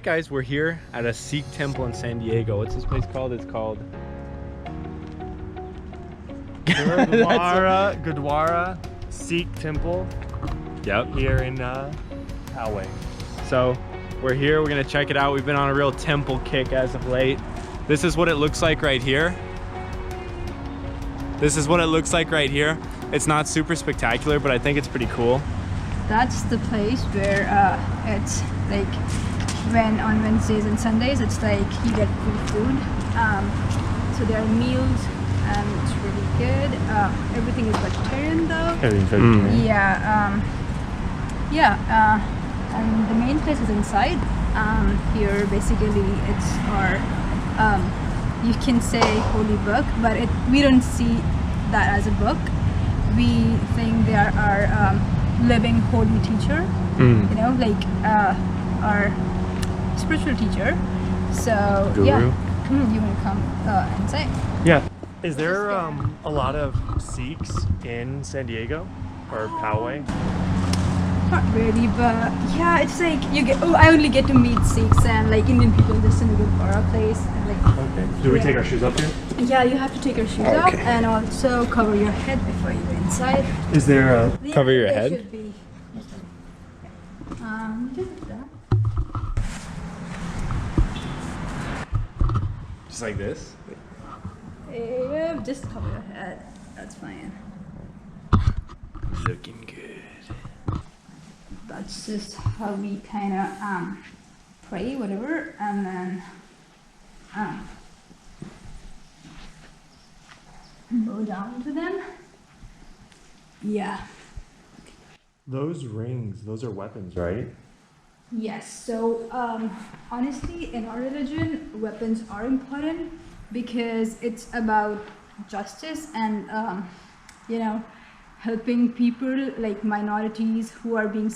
Guys, we're here at a Sikh temple in San Diego. What's this place called? It's called Gurdwara Sikh temple. Yep. Here in Poway. So we're here, we're gonna check it out. We've been on a real temple kick as of late. This is what it looks like right here. This is what it looks like right here. It's not super spectacular, but I think it's pretty cool. That's the place where it's like when on Wednesdays and Sundays it's like you get free food. So there are meals and it's really good. Everything is vegetarian though. Everything's vegetarian. And the main place is inside. Here basically it's our you can say holy book, but we don't see that as a book. We think they are our living holy teacher, you know, like our spiritual teacher. So Guru. yeah, you want to come and say? Yeah. Is there a lot of Sikhs in San Diego or Poway? Not really, but yeah, it's like you get. Oh, I only get to meet Sikhs and like Indian people just in a Gurdwara place. And, like, Okay. Do we take our shoes up here? yeah, you have to take your shoes off and also cover your head before you go inside. Is there a Cover your there head? Should be. Just that. Just like this? Yeah, just cover your head. That's fine. Looking good. That's just how we kind of pray, whatever, and then bow down to them. Yeah. those rings? Those are weapons, right? Yes. So honestly, in our religion, weapons are important because it's about justice and you know, helping people like minorities who are being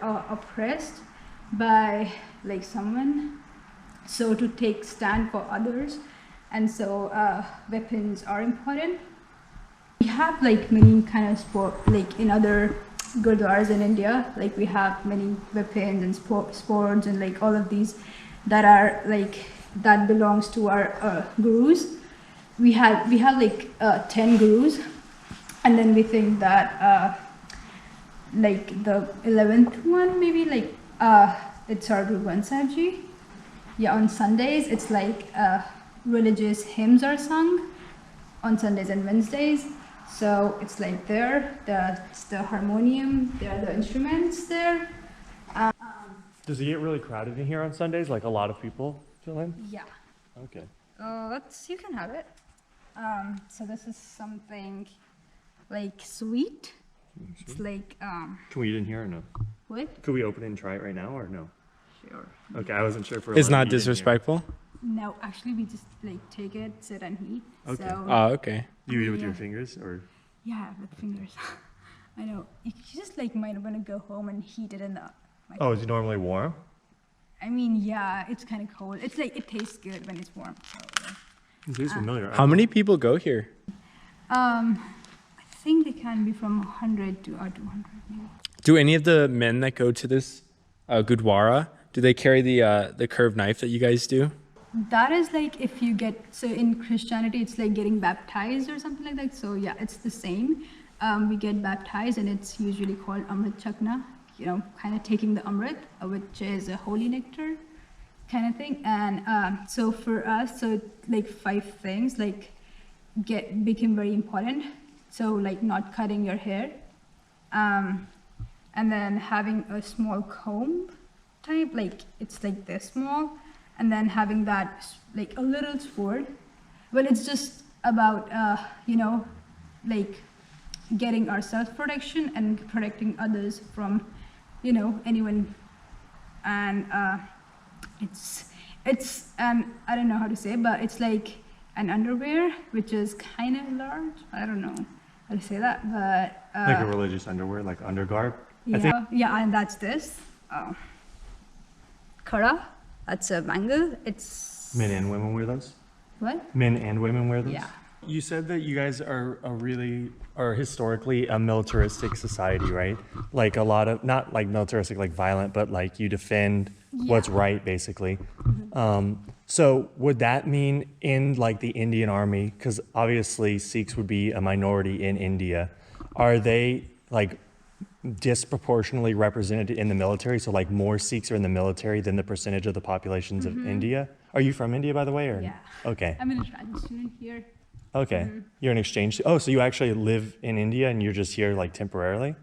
oppressed by like someone, so to take stand for others. And so weapons are important. We have like many kind of sport, like in other gurdwaras in India, like we have many weapons and sports and like all of these that are like that belongs to our gurus. We have like 10 gurus, and then we think that like the 11th one maybe like it's our Guru Granth Sahib Ji. Yeah, on Sundays it's like religious hymns are sung on Sundays and Wednesdays. So it's like it's the harmonium, there are the instruments there. Does it get really crowded in here on Sundays? Like a lot of people fill in? Yeah. Okay. You can have it. So this is something like sweet. It's like Can we eat in here or no? what? Could we open it and try it right now or no? Sure. Okay, I wasn't sure if we're It's allowed not to eat in here. disrespectful? No, actually we just like take it, sit and eat. Okay. So Oh, okay. Do you eat it with Yeah. your fingers or? yeah, with fingers. I know. You just like might want to go home and heat it in the Oh, is it normally warm? I mean, yeah, it's kind of cold. It's like it tastes good when it's warm. So, yeah. It tastes familiar. How many people go here? I think they can be from 100 to 200 maybe. Do any of the men that go to this Gurdwara, do they carry the curved knife that you guys do? That is like if you get, so in Christianity, it's like getting baptized or something like that. So yeah, it's the same. We get baptized and it's usually called Amrit Chakna, you know, kind of taking the Amrit, which is a holy nectar kind of thing. And so for us, so like 5 things like became very important. So like not cutting your hair, and then having a small comb type, like it's like this small, and then having that like a little sword. Well, it's just about you know, like getting our self-protection and protecting others from, you know, anyone. And it's I don't know how to say, but it's like an underwear which is kind of large. I don't know how to say that, but Like a religious underwear, like undergarb? yeah, and that's this kara. That's a bangle. It's Men and women wear those? what? Men and women wear those? Yeah, You said that you guys are historically a militaristic society, right? Like a lot of, not like militaristic, like violent, but like you defend what's right, basically. So would that mean in like the Indian army, because obviously Sikhs would be a minority in India, are they like disproportionately represented in the military? So like more Sikhs are in the military than the percentage of the populations of India? Are you from India, by the way? Or? Yeah. Okay. I'm an Australian student here. Okay. You're an exchange. Oh, so you actually live in India and you're just here like temporarily?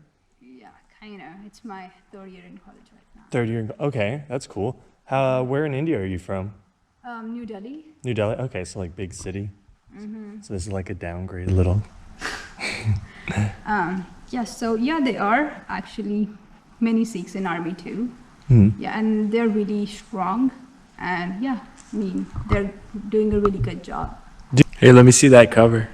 Yeah, kind of. It's my third year in college right now. Third year. Okay, that's cool. Where in India are you from? New Delhi. New Delhi. Okay, so like big city. So this is like a downgrade a little. Yeah, so yeah, there are actually many Sikhs in army too. Yeah, and they're really strong. And yeah, I mean, they're doing a really good job. Hey, let me see that cover.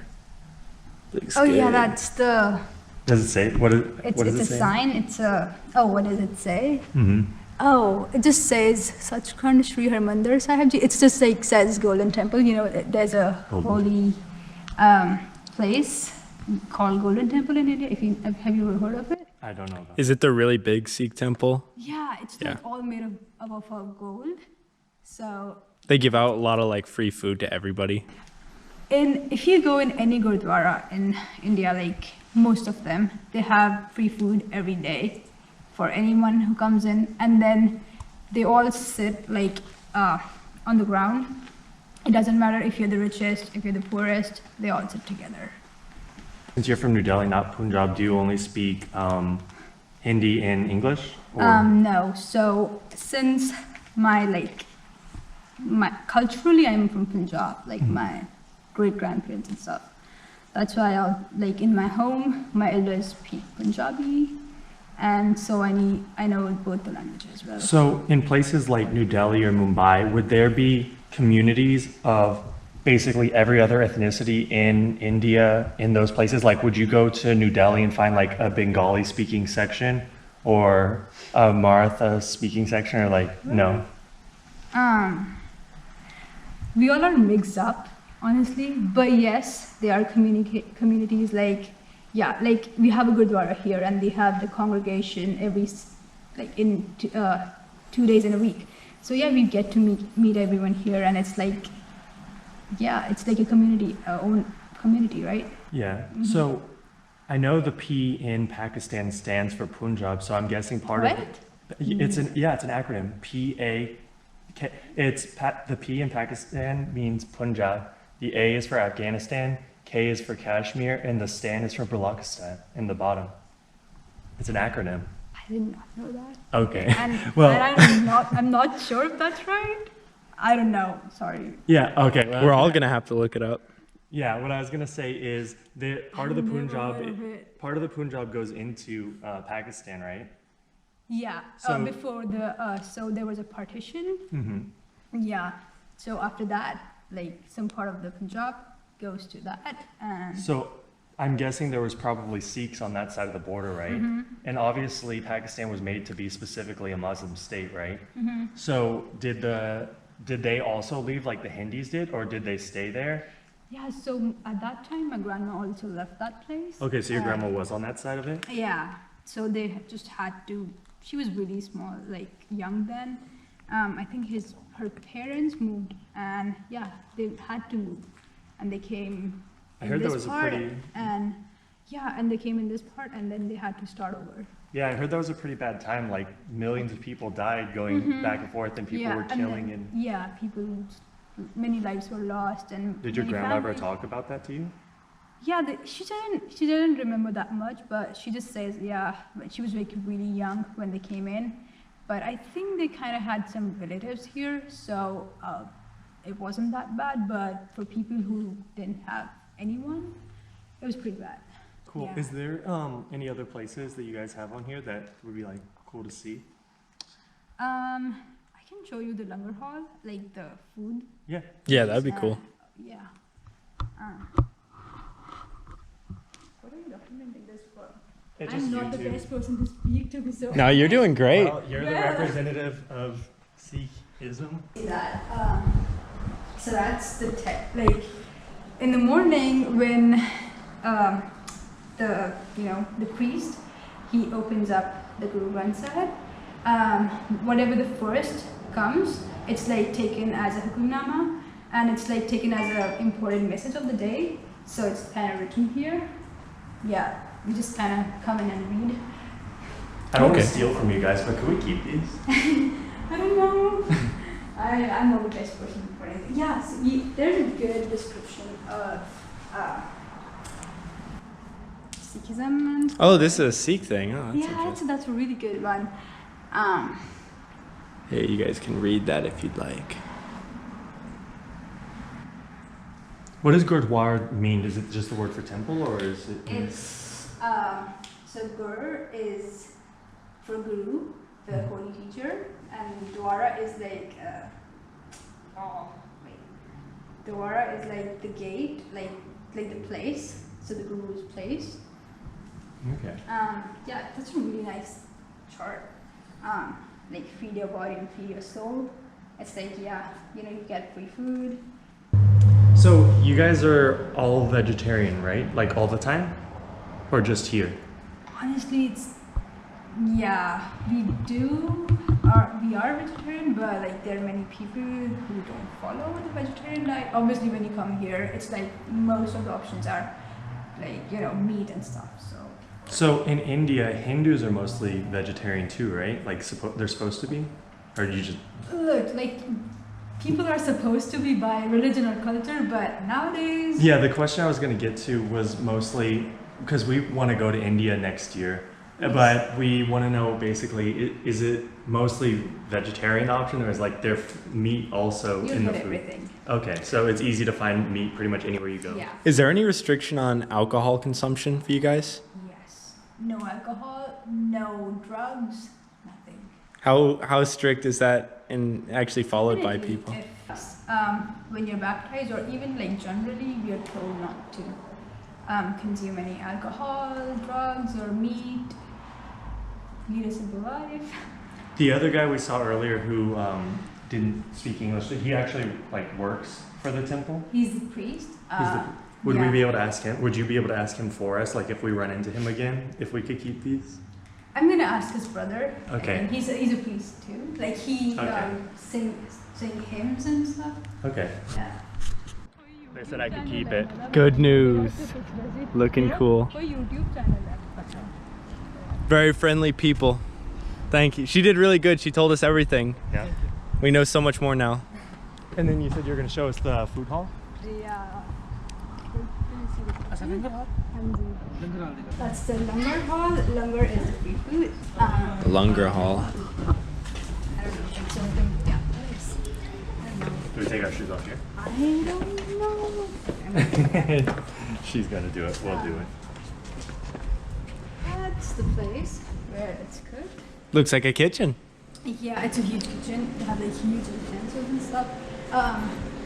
Looks Oh yeah, good. that's the. Does it say? What It's does a it say? sign. It's a. Oh, what does it say? Oh, it just says Sachkhand Sri Harmandir Sahib Ji. It's just like says Golden Temple. You know, there's a holy place called Golden Temple in India. If you have you ever heard of it? I don't know about Is it the really big Sikh temple? Yeah, it's like all made of gold. So They give out a lot of like free food to everybody. if you go in any Gurdwara in India, like most of them, they have free food every day for anyone who comes in, and then they all sit like on the ground. It doesn't matter if you're the richest, if you're the poorest, they all sit together. Since you're from New Delhi, not Punjab, do you only speak Hindi and English? Or? No, so since my culturally I'm from Punjab, like my great grandparents and stuff. That's why I'll like in my home, my elders speak Punjabi, and so I know both the languages as well. So in places like New Delhi or Mumbai, would there be communities of basically every other ethnicity in India in those places? Like, would you go to New Delhi and find like a Bengali speaking section or a Maratha speaking section, or like, no? We all are mixed up, honestly, but yes, there are communities like, yeah, like we have a Gurdwara here and they have the congregation in 2 days in a week. So yeah, we get to meet everyone here, and it's like, yeah, it's like a community, own community, right? Yeah. So I know the P in Pakistan stands for Punjab, so I'm guessing part of it. It's an acronym. PA. The P in Pakistan means Punjab. The A is for Afghanistan. K is for Kashmir, and the Stan is for Balochistan in the bottom. It's an acronym. I did not know that. Okay. And, Well- and I'm not sure if that's right. I don't know. Sorry. Yeah. Okay. We're all gonna have to look it up. Yeah. What I was gonna say is that part of the Punjab goes into Pakistan, right? Yeah. So- Before so there was a partition. Yeah. So after that, like some part of the Punjab goes to that, and So I'm guessing there was probably Sikhs on that side of the border, right? And obviously Pakistan was made to be specifically a Muslim state, right? So did they also leave like the Hindis did, or did they stay there? yeah. So at that time, my grandma also left that place. Okay, so your grandma was on that side of it? Yeah. So they just had to. She was really small, like young then. I think her parents moved, and yeah, they had to move, and they came. I heard that was a pretty. And yeah, and they came in this part, and then they had to start over. Yeah, I heard that was a pretty bad time. Like millions of people died going back and forth, and people were killing. And then, yeah, many lives were lost, and Did your many grandma ever families- talk about that to you? Yeah, she didn't remember that much, but she just says, yeah, but she was like really young when they came in. But I think they kind of had some relatives here, so it wasn't that bad. But for people who didn't have anyone, it was pretty bad. Cool. Yeah. Is there any other places that you guys have on here that would be like cool to see? I can show you the Langar Hall, like the food. Yeah. Yeah, that'd be cool. Yeah. What are you documenting this for? It's I'm just not the YouTube. best person to speak to, so. No, you're doing great. Well, you're the representative of Sikhism. That, so that's the tech, like, in the morning when the priest, he opens up the Guru Granth Sahib. Whatever the first comes, it's like taken as a hukumnama, and it's like taken as an important message of the day. So it's kind of written here. Yeah, we just kind of come in and read. I don't want to steal from you guys, but can we keep these? I don't know. I'm not the best person for anything. Yeah, so there's a good description of Sikhism. And Oh, this is a Sikh thing. Oh, that's yeah, interesting. that's a really good one. Hey, you guys can read that if you'd like. What does Gurdwara mean? Is it just the word for temple, or is it? It's so Gur is for Guru, the holy teacher, and Dwara is like Dwara is like the gate, like the place. So the Guru's place. Okay. Yeah, that's a really nice chart. Like feed your body and feed your soul. It's like you get free food. So you guys are all vegetarian, right? Like all the time, or just here? Honestly, we are vegetarian, but like there are many people who don't follow the vegetarian diet. Obviously, when you come here, it's like most of the options are like meat and stuff. So in India, Hindus are mostly vegetarian too, right? Like they're supposed to be, or you just Look, like people are supposed to be by religion or culture, but nowadays. Yeah, the question I was going to get to was mostly because we want to go to India next year, but we want to know basically, is it mostly vegetarian option, or is like there meat also You in the get food? everything. Okay, so it's easy to find meat pretty much anywhere you go. Yeah. Is there any restriction on alcohol consumption for you guys? Yes. No alcohol, no drugs, nothing. How strict is that and actually followed by Definitely, people? When you're baptized, or even like generally, we are told not to consume any alcohol, drugs, or meat. Lead a simple life. The other guy we saw earlier who didn't speak English, he actually like works for the temple. He's the priest. Would we yeah. be able to ask him? Would you be able to ask him for us, like if we run into him again, if we could keep these? I'm gonna ask his brother. Okay. And he's a priest too. Like he Okay. sing hymns and stuff. Okay. Yeah. They said I could keep it. Good news. Looking cool. Very friendly people. Thank you. She did really good. She told us everything. Yeah. We know so much more now. And then you said you were going to show us the food hall? Yeah. That's the Langar hall. Langar is the free food. Lunger Hall. I don't know. It's something. Yeah. Do we take our shoes off here? I don't know. She's going to do it. We'll do it. That's the place where it's cooked. Looks like a kitchen. Yeah, it's a huge kitchen. They have like huge utensils and stuff.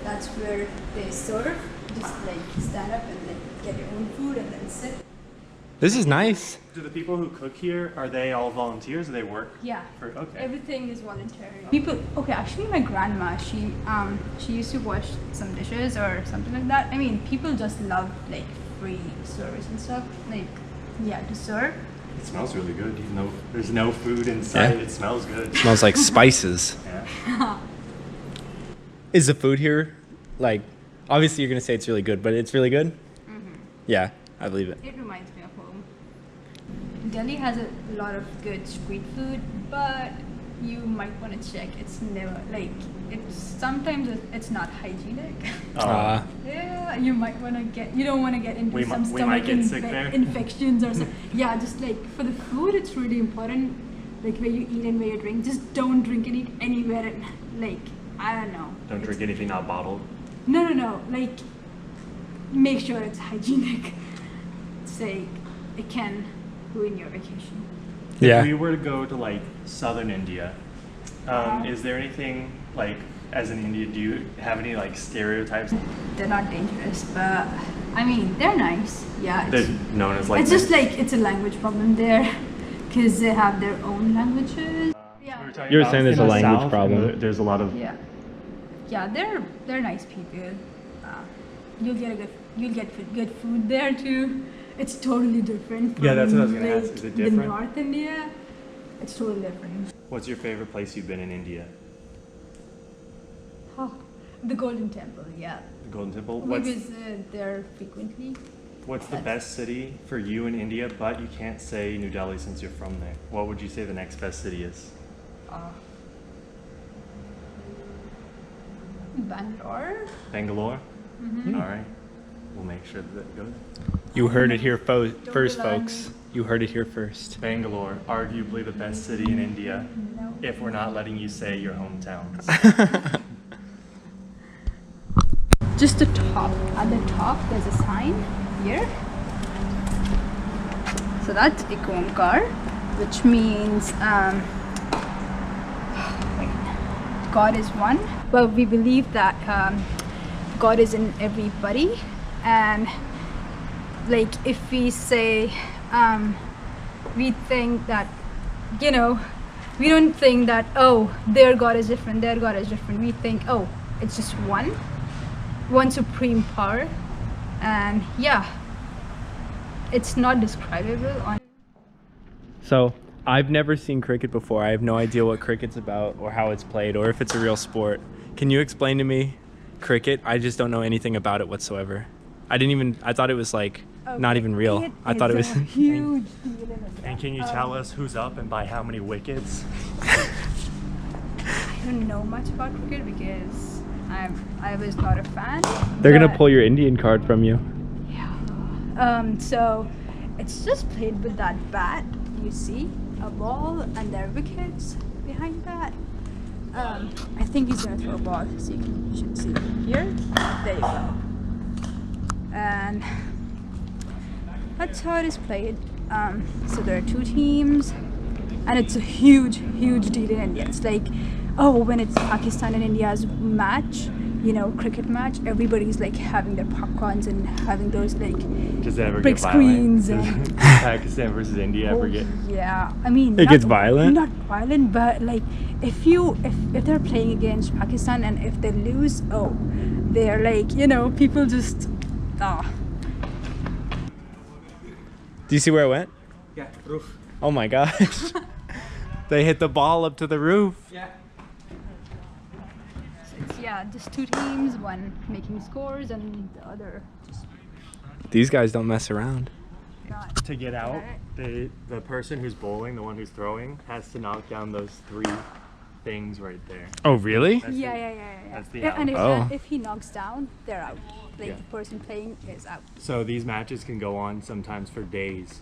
That's where they serve. Just like stand up and like get your own food and then sit. This is nice. Do the people who cook here, are they all volunteers? Do they work? Yeah. Okay. Everything is voluntary. People. Okay, actually, my grandma, she used to wash some dishes or something like that. I mean, people just love like free service and stuff. Like, yeah, to serve. It smells really good, even though there's no food inside. Yeah. It smells good. Smells like spices. Yeah. Is the food here, like, obviously you're gonna say it's really good, but it's really good? Mm-hmm. Yeah, I believe it. It reminds me of home. Delhi has a lot of good street food, but you might want to check. It's never like sometimes it's not hygienic. Yeah, you might want to get. You don't want to get into We some might stomach get sick there. infections or something. Yeah, just like for the food, it's really important. Like where you eat and where you drink. Just don't drink and eat anywhere. Like I don't know. Don't drink anything not bottled. No. Like make sure it's hygienic. It's like it can ruin your vacation. Yeah. If we were to go to like southern India, is there anything like, as in India, do you have any like stereotypes? They're not dangerous, but I mean they're nice. Yeah, They're known as like. it's just like it's a language problem there, because they have their own languages. Yeah, You were saying there's in a the language South, problem. There's a lot of. yeah, they're nice people. you'll get good food there too. It's totally different from Yeah, that's what I was gonna ask. Is it the different? North India. It's totally different. What's your favorite place you've been in India? Oh, the Golden Temple, yeah. The Golden Temple? We visit there frequently. What's the best city for you in India, but you can't say New Delhi since you're from there? What would you say the next best city is? Bangalore. Bangalore? All right. We'll make sure that it goes. You heard it here first, rely on folks. You heard it here first. Bangalore, arguably the best city in India, No. if we're not letting you say your hometowns. Just the top. At the top, there's a sign here. So that's Ikonkar, which means God is one. Well, we believe that God is in everybody, and like if we say we think that, you know, we don't think that, oh, their God is different, their God is different. We think, oh, it's just one supreme power, and yeah, it's not describable on. So I've never seen cricket before. I have no idea what cricket's about or how it's played or if it's a real sport. Can you explain to me cricket? I just don't know anything about it whatsoever. I thought it was like not even real. I thought it was a huge deal in it. And can you tell us who's up and by how many wickets? I don't know much about cricket because I was not a fan. They're gonna but- pull your Indian card from you. Yeah. So it's just played with that bat. You see a ball and there are wickets behind that. I think he's gonna throw a ball. So you should see here. There you go. And that's how it is played. So there are two teams, and it's a huge deal in India. It's like, oh, when it's Pakistan and India's match, you know, cricket match, everybody's like having their popcorns and having those like Does it ever big get violent? screens Does and Pakistan versus India ever get? yeah, I mean, It not- gets violent? Not violent, but like if they're playing against Pakistan and if they lose, oh, they're like, you know, people just Do you see where it went? Yeah, roof. Oh my gosh. They hit the ball up to the roof. Yeah. it's just two teams, one making scores and the other just These guys don't mess around. not. To get out, the person who's bowling, the one who's throwing, has to knock down those three things right there. Oh really? That's Yeah. That's the And out. if he knocks down, they're out. Like Yeah. the person playing is out. So these matches can go on sometimes for days.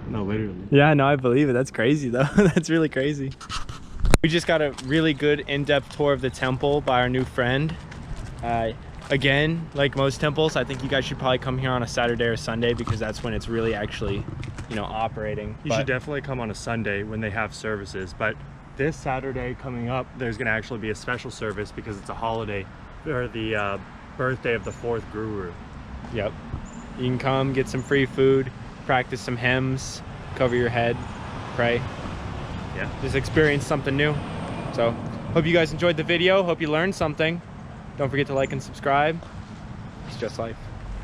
No, literally. Yeah, no, I believe it. That's crazy though. That's really crazy. We just got a really good in-depth tour of the temple by our new friend. Again, like most temples, I think you guys should probably come here on a Saturday or Sunday because that's when it's really actually, you know, operating. You should definitely come on a Sunday when they have services. But this Saturday coming up, there's going to actually be a special service because it's a holiday for the birthday of the 4th Guru. Yep. You can come, get some free food, practice some hymns, cover your head, pray. Yeah. Just experience something new. So, hope you guys enjoyed the video. Hope you learned something. Don't forget to like and subscribe. It's just life.